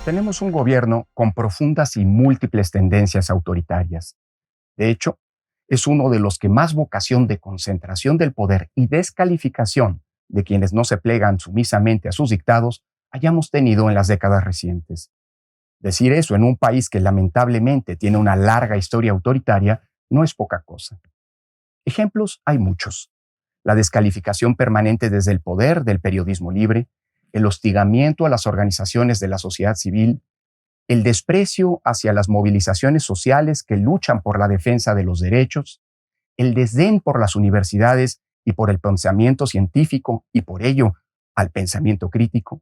tenemos un gobierno con profundas y múltiples tendencias autoritarias. De hecho, es uno de los que más vocación de concentración del poder y descalificación de quienes no se plegan sumisamente a sus dictados hayamos tenido en las décadas recientes. Decir eso en un país que lamentablemente tiene una larga historia autoritaria no es poca cosa. Ejemplos hay muchos. La descalificación permanente desde el poder del periodismo libre, el hostigamiento a las organizaciones de la sociedad civil, el desprecio hacia las movilizaciones sociales que luchan por la defensa de los derechos, el desdén por las universidades y por el pensamiento científico y por ello al pensamiento crítico,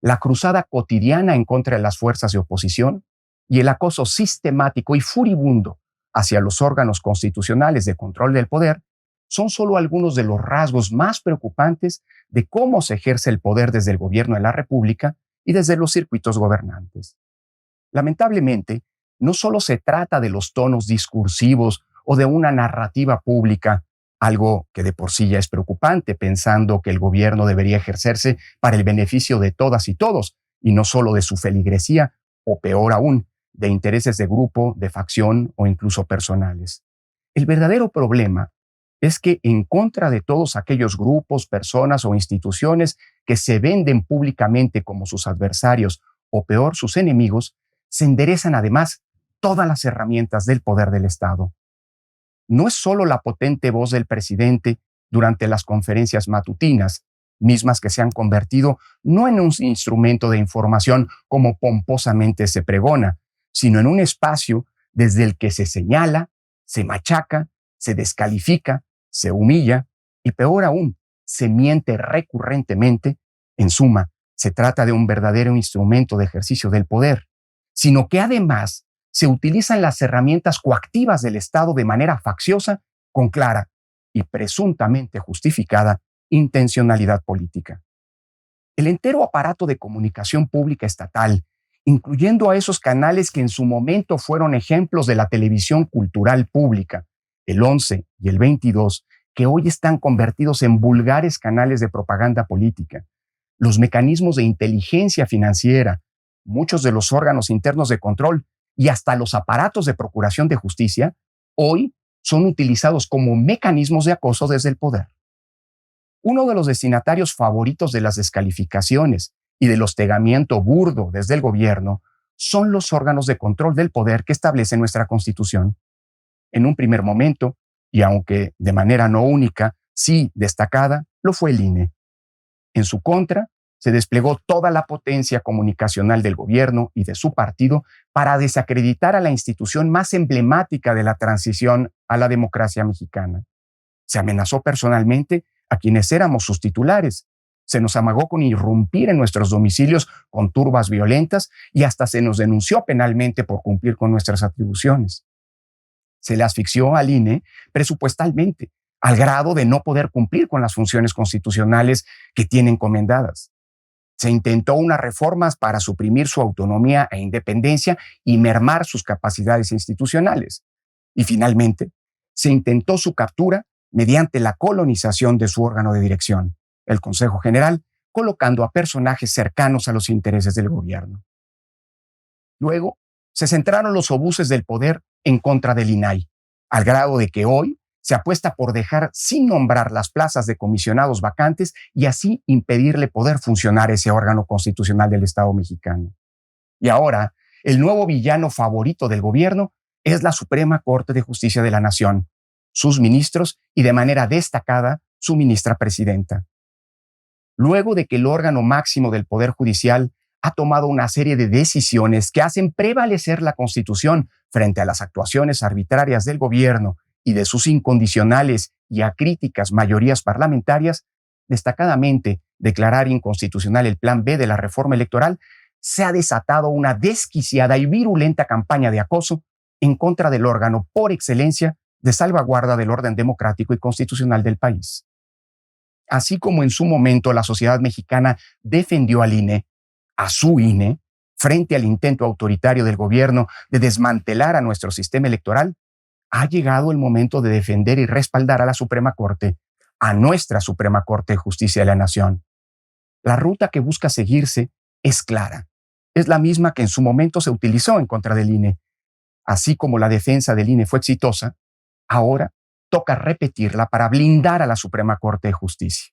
la cruzada cotidiana en contra de las fuerzas de oposición y el acoso sistemático y furibundo hacia los órganos constitucionales de control del poder son solo algunos de los rasgos más preocupantes de cómo se ejerce el poder desde el gobierno de la República y desde los circuitos gobernantes. Lamentablemente, no solo se trata de los tonos discursivos o de una narrativa pública, algo que de por sí ya es preocupante, pensando que el gobierno debería ejercerse para el beneficio de todas y todos, y no solo de su feligresía, o peor aún, de intereses de grupo, de facción o incluso personales. El verdadero problema es que en contra de todos aquellos grupos, personas o instituciones que se venden públicamente como sus adversarios o peor sus enemigos, se enderezan además todas las herramientas del poder del Estado. No es solo la potente voz del presidente durante las conferencias matutinas, mismas que se han convertido no en un instrumento de información como pomposamente se pregona, sino en un espacio desde el que se señala, se machaca, se descalifica, se humilla y peor aún, se miente recurrentemente. En suma, se trata de un verdadero instrumento de ejercicio del poder, sino que además se utilizan las herramientas coactivas del Estado de manera facciosa con clara y presuntamente justificada intencionalidad política. El entero aparato de comunicación pública estatal, incluyendo a esos canales que en su momento fueron ejemplos de la televisión cultural pública, el 11 y el 22, que hoy están convertidos en vulgares canales de propaganda política, los mecanismos de inteligencia financiera, muchos de los órganos internos de control y hasta los aparatos de procuración de justicia, hoy son utilizados como mecanismos de acoso desde el poder. Uno de los destinatarios favoritos de las descalificaciones y del hostigamiento burdo desde el gobierno son los órganos de control del poder que establece nuestra Constitución. En un primer momento, y aunque de manera no única, sí destacada, lo fue el INE. En su contra, se desplegó toda la potencia comunicacional del gobierno y de su partido para desacreditar a la institución más emblemática de la transición a la democracia mexicana. Se amenazó personalmente a quienes éramos sus titulares. Se nos amagó con irrumpir en nuestros domicilios con turbas violentas y hasta se nos denunció penalmente por cumplir con nuestras atribuciones. Se le asfixió al INE presupuestalmente, al grado de no poder cumplir con las funciones constitucionales que tiene encomendadas. Se intentó unas reformas para suprimir su autonomía e independencia y mermar sus capacidades institucionales. Y finalmente, se intentó su captura mediante la colonización de su órgano de dirección, el Consejo General, colocando a personajes cercanos a los intereses del gobierno. Luego, se centraron los obuses del poder en contra del INAI, al grado de que hoy se apuesta por dejar sin nombrar las plazas de comisionados vacantes y así impedirle poder funcionar ese órgano constitucional del Estado mexicano. Y ahora, el nuevo villano favorito del gobierno es la Suprema Corte de Justicia de la Nación, sus ministros y de manera destacada su ministra presidenta. Luego de que el órgano máximo del Poder Judicial ha tomado una serie de decisiones que hacen prevalecer la Constitución frente a las actuaciones arbitrarias del gobierno y de sus incondicionales y acríticas mayorías parlamentarias, destacadamente declarar inconstitucional el Plan B de la reforma electoral, se ha desatado una desquiciada y virulenta campaña de acoso en contra del órgano por excelencia de salvaguarda del orden democrático y constitucional del país. Así como en su momento la sociedad mexicana defendió al INE, a su INE, frente al intento autoritario del gobierno de desmantelar a nuestro sistema electoral, ha llegado el momento de defender y respaldar a la Suprema Corte, a nuestra Suprema Corte de Justicia de la Nación. La ruta que busca seguirse es clara. es la misma que en su momento se utilizó en contra del INE. Así como la defensa del INE fue exitosa, ahora toca repetirla para blindar a la Suprema Corte de Justicia.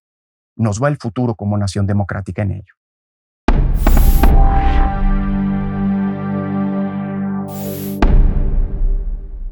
Nos va el futuro como nación democrática en ello.